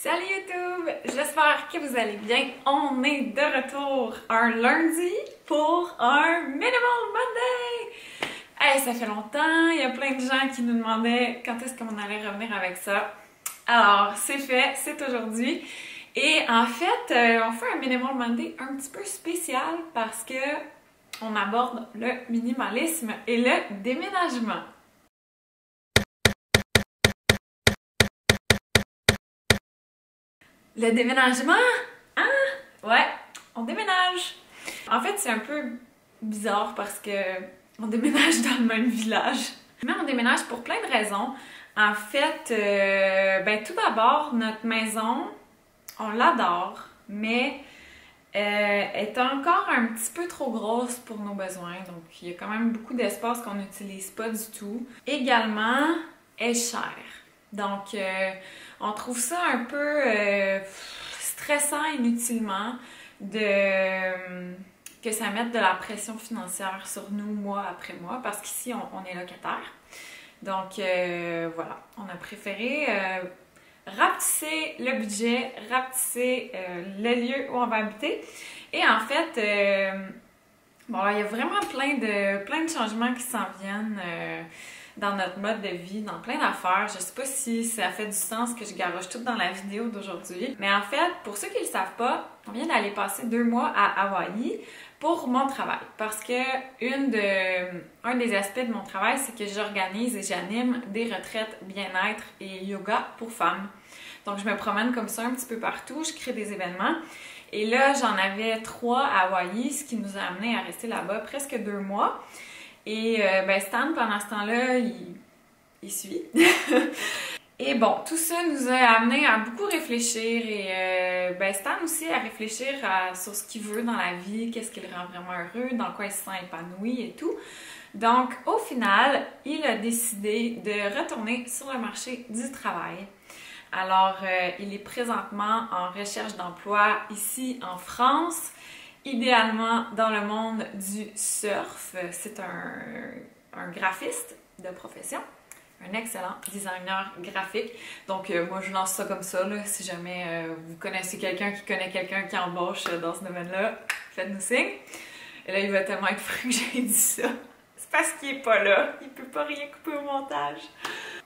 Salut YouTube! J'espère que vous allez bien. On est de retour un lundi pour un Minimal Monday! Hey, ça fait longtemps, il y a plein de gens qui nous demandaient quand est-ce qu'on allait revenir avec ça. Alors, c'est fait, c'est aujourd'hui. Et en fait, on fait un Minimal Monday un petit peu spécial parce que on aborde le minimalisme et le déménagement. Le déménagement? Hein? Ouais, on déménage. En fait, c'est un peu bizarre parce que on déménage dans le même village. Mais on déménage pour plein de raisons. En fait, tout d'abord, notre maison, on l'adore, mais est encore un petit peu trop grosse pour nos besoins. Donc, il y a quand même beaucoup d'espace qu'on n'utilise pas du tout. Également, elle est chère. Donc, on trouve ça un peu stressant inutilement que ça mette de la pression financière sur nous mois après mois parce qu'ici, on est locataire. Donc, voilà, on a préféré rapetisser le budget, rapetisser le lieu où on va habiter. Et en fait, bon, il y a vraiment plein de changements qui s'en viennent dans notre mode de vie, dans plein d'affaires. Je sais pas si ça fait du sens que je garoche tout dans la vidéo d'aujourd'hui. Mais en fait, pour ceux qui ne le savent pas, on vient d'aller passer 2 mois à Hawaï pour mon travail. Parce que un des aspects de mon travail, c'est que j'organise et j'anime des retraites bien-être et yoga pour femmes. Donc, je me promène comme ça un petit peu partout, je crée des événements. Et là, j'en avais 3 à Hawaï, ce qui nous a amené à rester là-bas presque 2 mois. Et Stan, pendant ce temps-là, il suit. Et bon, tout ça nous a amené à beaucoup réfléchir et Stan aussi à réfléchir sur ce qu'il veut dans la vie, qu'est-ce qui le rend vraiment heureux, dans quoi il se sent épanoui et tout. Donc, au final, il a décidé de retourner sur le marché du travail. Alors, il est présentement en recherche d'emploi ici en France, idéalement dans le monde du surf. C'est un graphiste de profession, un excellent designer graphique. Donc, moi, je lance ça comme ça, là, si jamais vous connaissez quelqu'un qui connaît quelqu'un qui embauche dans ce domaine-là, faites-nous signe. Et là, il va tellement être fru que j'ai dit ça. C'est parce qu'il est pas là, il peut pas rien couper au montage.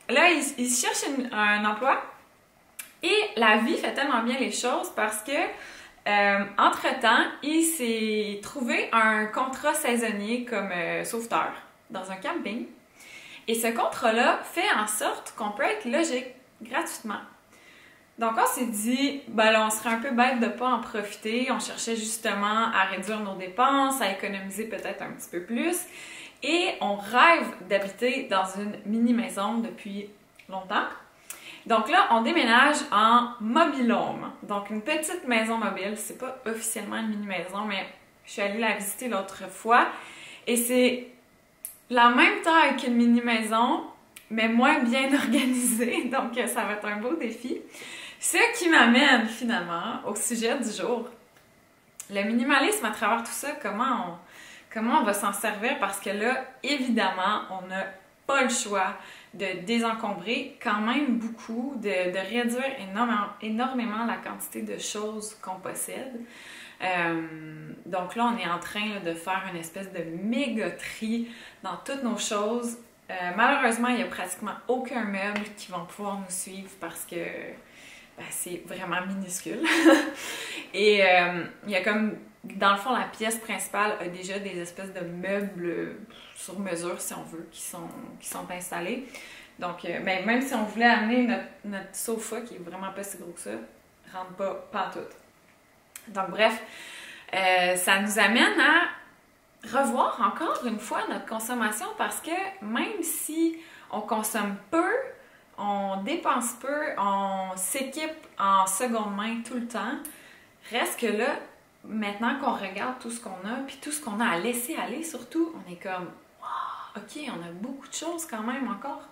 Là, il cherche un emploi. Et la vie fait tellement bien les choses parce que, entre-temps, il s'est trouvé un contrat saisonnier comme sauveteur dans un camping. Et ce contrat-là fait en sorte qu'on peut être logé gratuitement. Donc, on s'est dit, ben là, on serait un peu bête de ne pas en profiter. On cherchait justement à réduire nos dépenses, à économiser peut-être un petit peu plus. Et on rêve d'habiter dans une mini-maison depuis longtemps. Donc là, on déménage en mobil-home. Donc, une petite maison mobile. C'est pas officiellement une mini-maison, mais je suis allée la visiter l'autre fois. Et c'est la même taille qu'une mini-maison, mais moins bien organisée. Donc, ça va être un beau défi. Ce qui m'amène finalement au sujet du jour. Le minimalisme à travers tout ça, comment on va s'en servir? Parce que là, évidemment, on n'a pas le choix de désencombrer quand même beaucoup, de réduire énormément la quantité de choses qu'on possède. Donc là, on est en train là, de faire une espèce de méga tri dans toutes nos choses. Malheureusement, il n'y a pratiquement aucun meuble qui va pouvoir nous suivre parce que c'est vraiment minuscule. Et il y a comme, dans le fond, la pièce principale a déjà des espèces de meubles sur mesure, si on veut, qui sont installés. Donc, même si on voulait amener notre sofa, qui est vraiment pas si gros que ça, rentre pas pantoute. Donc, bref, ça nous amène à revoir encore une fois notre consommation parce que même si on consomme peu, on dépense peu, on s'équipe en seconde main tout le temps, reste que là, maintenant qu'on regarde tout ce qu'on a, puis tout ce qu'on a à laisser aller surtout, on est comme « wow, ok, on a beaucoup de choses quand même encore ».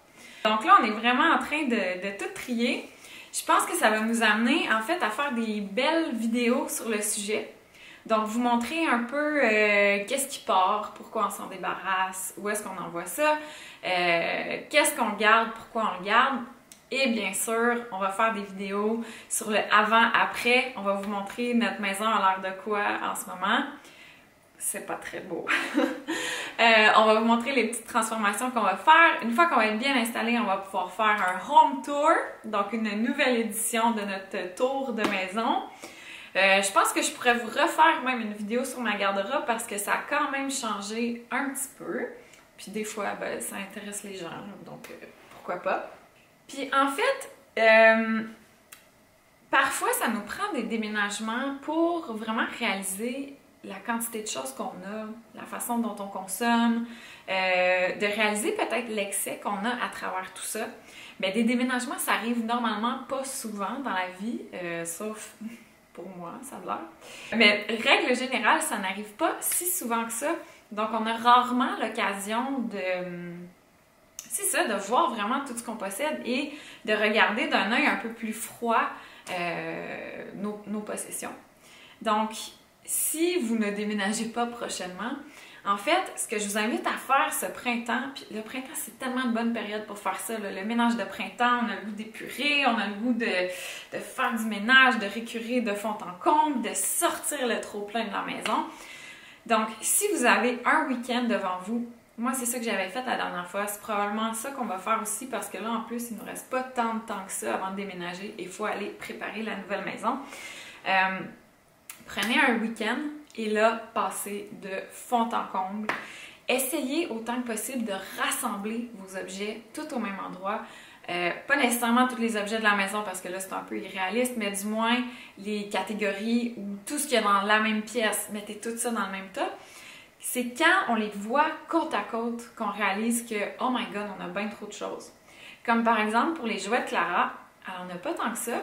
Donc là, on est vraiment en train de tout trier. Je pense que ça va nous amener en fait à faire des belles vidéos sur le sujet. Donc, vous montrer un peu qu'est-ce qui part, pourquoi on s'en débarrasse, où est-ce qu'on envoie ça, qu'est-ce qu'on garde, pourquoi on le garde. Et bien sûr, on va faire des vidéos sur le avant-après. On va vous montrer notre maison a l'air de quoi en ce moment. C'est pas très beau. On va vous montrer les petites transformations qu'on va faire. Une fois qu'on va être bien installé, on va pouvoir faire un home tour, donc une nouvelle édition de notre tour de maison. Je pense que je pourrais vous refaire même une vidéo sur ma garde-robe parce que ça a quand même changé un petit peu. Puis des fois, ben, ça intéresse les gens, donc pourquoi pas. Puis en fait, parfois ça nous prend des déménagements pour vraiment réaliser la quantité de choses qu'on a, la façon dont on consomme, de réaliser peut-être l'excès qu'on a à travers tout ça. Mais des déménagements, ça arrive normalement pas souvent dans la vie, sauf pour moi, ça a l'air. Mais règle générale, ça n'arrive pas si souvent que ça. Donc, on a rarement l'occasion c'est ça, de voir vraiment tout ce qu'on possède et de regarder d'un œil un peu plus froid nos possessions. Donc, si vous ne déménagez pas prochainement, en fait, ce que je vous invite à faire ce printemps, puis le printemps, c'est tellement une bonne période pour faire ça, là. Le ménage de printemps, on a le goût d'épurer, on a le goût de faire du ménage, de récurer de fond en comble, de sortir le trop-plein de la maison. Donc, si vous avez un week-end devant vous, moi, c'est ça que j'avais fait la dernière fois. C'est probablement ça qu'on va faire aussi parce que là, en plus, il ne nous reste pas tant de temps que ça avant de déménager et il faut aller préparer la nouvelle maison. Prenez un week-end et là, passez de fond en comble. Essayez autant que possible de rassembler vos objets tout au même endroit. Pas nécessairement tous les objets de la maison parce que là, c'est un peu irréaliste, mais du moins les catégories ou tout ce qu'il y a dans la même pièce. Mettez tout ça dans le même tas. C'est quand on les voit côte à côte qu'on réalise que « Oh my God, on a bien trop de choses ». Comme par exemple, pour les jouets de Clara, elle n'en a pas tant que ça.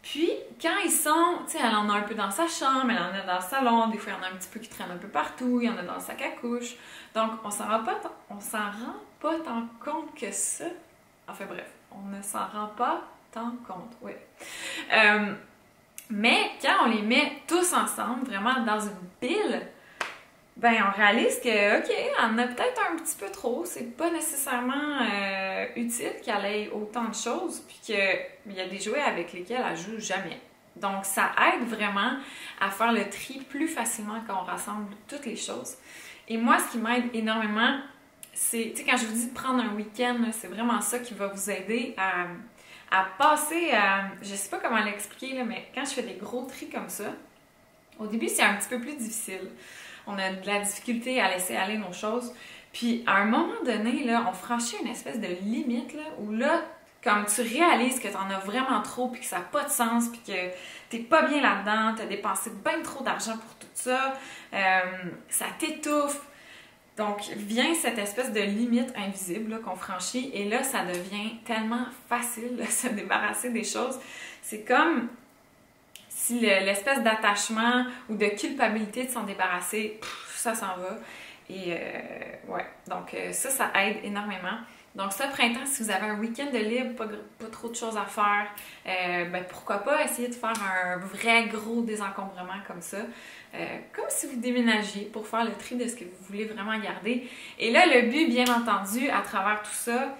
Puis, quand ils sont, tu sais, elle en a un peu dans sa chambre, elle en a dans le salon, des fois, il y en a un petit peu qui traînent un peu partout, il y en a dans le sac à couche. Donc, on s'en rend pas tant compte que ça. Enfin bref, on ne s'en rend pas tant compte, oui. Mais quand on les met tous ensemble, vraiment dans une pile, ben on réalise que, OK, elle en a peut-être un petit peu trop. C'est pas nécessairement utile qu'elle ait autant de choses, puis qu'il y a des jouets avec lesquels elle joue jamais. Donc, ça aide vraiment à faire le tri plus facilement quand on rassemble toutes les choses. Et moi, ce qui m'aide énormément, c'est, tu sais, quand je vous dis de prendre un week-end, c'est vraiment ça qui va vous aider à passer à... Je sais pas comment l'expliquer, là, mais quand je fais des gros tris comme ça, au début, c'est un petit peu plus difficile. On a de la difficulté à laisser aller nos choses. Puis, à un moment donné, là, on franchit une espèce de limite, là, où là, comme tu réalises que tu en as vraiment trop, puis que ça n'a pas de sens, puis que tu n'es pas bien là-dedans, tu as dépensé bien trop d'argent pour tout ça, ça t'étouffe. Donc, vient cette espèce de limite invisible là, qu'on franchit, et là, ça devient tellement facile de se débarrasser des choses. C'est comme si l'espèce d'attachement ou de culpabilité de s'en débarrasser, ça s'en va. Et ouais, donc ça aide énormément. Donc ce printemps, si vous avez un week-end de libre, pas trop de choses à faire, ben pourquoi pas essayer de faire un vrai gros désencombrement comme ça. Comme si vous déménagiez pour faire le tri de ce que vous voulez vraiment garder. Et là, le but, bien entendu, à travers tout ça,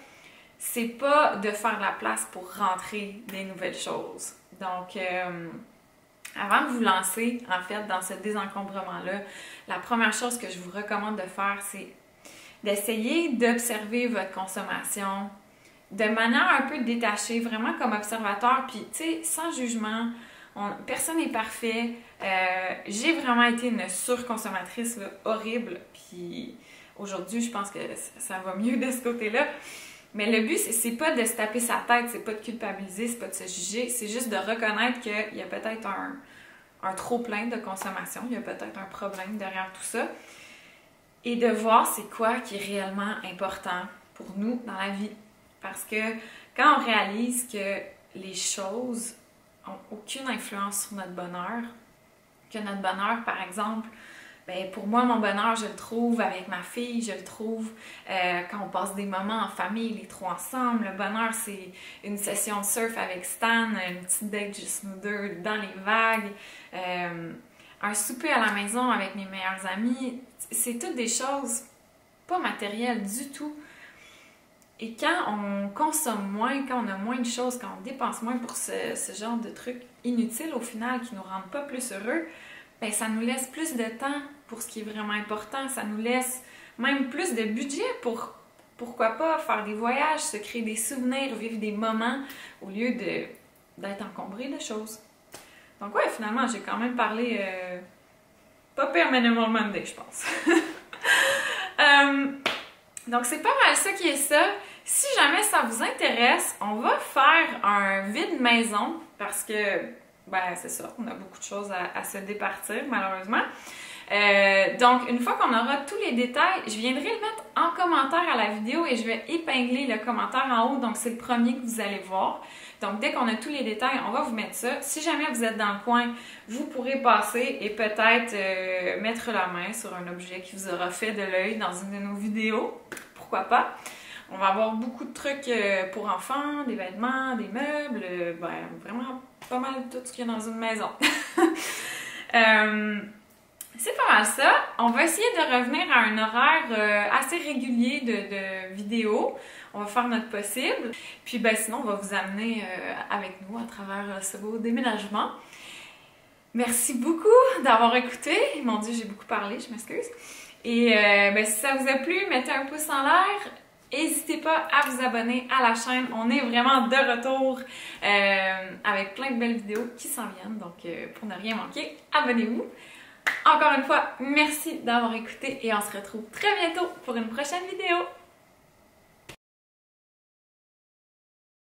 c'est pas de faire de la place pour rentrer des nouvelles choses. Donc, avant de vous lancer, en fait, dans ce désencombrement-là, la première chose que je vous recommande de faire, c'est d'essayer d'observer votre consommation de manière un peu détachée, vraiment comme observateur, puis, tu sais, sans jugement. Personne n'est parfait. J'ai vraiment été une surconsommatrice là, horrible, puis aujourd'hui, je pense que ça va mieux de ce côté-là. Mais le but, c'est pas de se taper sa tête, c'est pas de culpabiliser, c'est pas de se juger, c'est juste de reconnaître qu'il y a peut-être un trop-plein de consommation, il y a peut-être un problème derrière tout ça, et de voir c'est quoi qui est réellement important pour nous dans la vie. Parce que quand on réalise que les choses n'ont aucune influence sur notre bonheur, que notre bonheur, par exemple, ben pour moi, mon bonheur, je le trouve avec ma fille, je le trouve quand on passe des moments en famille, les trois ensemble. Le bonheur, c'est une session de surf avec Stan, une petite date juste nous deux dans les vagues, un souper à la maison avec mes meilleurs amis. C'est toutes des choses pas matérielles du tout. Et quand on consomme moins, quand on a moins de choses, quand on dépense moins pour ce genre de trucs inutiles au final qui nous rendent pas plus heureux, ben ça nous laisse plus de temps pour ce qui est vraiment important. Ça nous laisse même plus de budget pour, pourquoi pas, faire des voyages, se créer des souvenirs, vivre des moments au lieu d'être encombré de choses. Donc ouais, finalement, j'ai quand même parlé pas pire Minimal Monday, je pense. Donc c'est pas mal ça qui est ça. Si jamais ça vous intéresse, on va faire un vide maison parce que, ben c'est ça, on a beaucoup de choses à se départir malheureusement. Donc une fois qu'on aura tous les détails, je viendrai le mettre en commentaire à la vidéo et je vais épingler le commentaire en haut, donc c'est le premier que vous allez voir. Donc dès qu'on a tous les détails, on va vous mettre ça. Si jamais vous êtes dans le coin, vous pourrez passer et peut-être mettre la main sur un objet qui vous aura fait de l'œil dans une de nos vidéos. Pourquoi pas? On va avoir beaucoup de trucs pour enfants, des vêtements, des meubles, ben, vraiment pas mal tout ce qu'il y a dans une maison. C'est pas mal ça. On va essayer de revenir à un horaire assez régulier de vidéos. On va faire notre possible. Puis ben, sinon, on va vous amener avec nous à travers ce beau déménagement. Merci beaucoup d'avoir écouté. Mon Dieu, j'ai beaucoup parlé, je m'excuse. Et ben, si ça vous a plu, mettez un pouce en l'air. N'hésitez pas à vous abonner à la chaîne. On est vraiment de retour avec plein de belles vidéos qui s'en viennent. Donc, pour ne rien manquer, abonnez-vous. Encore une fois, merci d'avoir écouté et on se retrouve très bientôt pour une prochaine vidéo.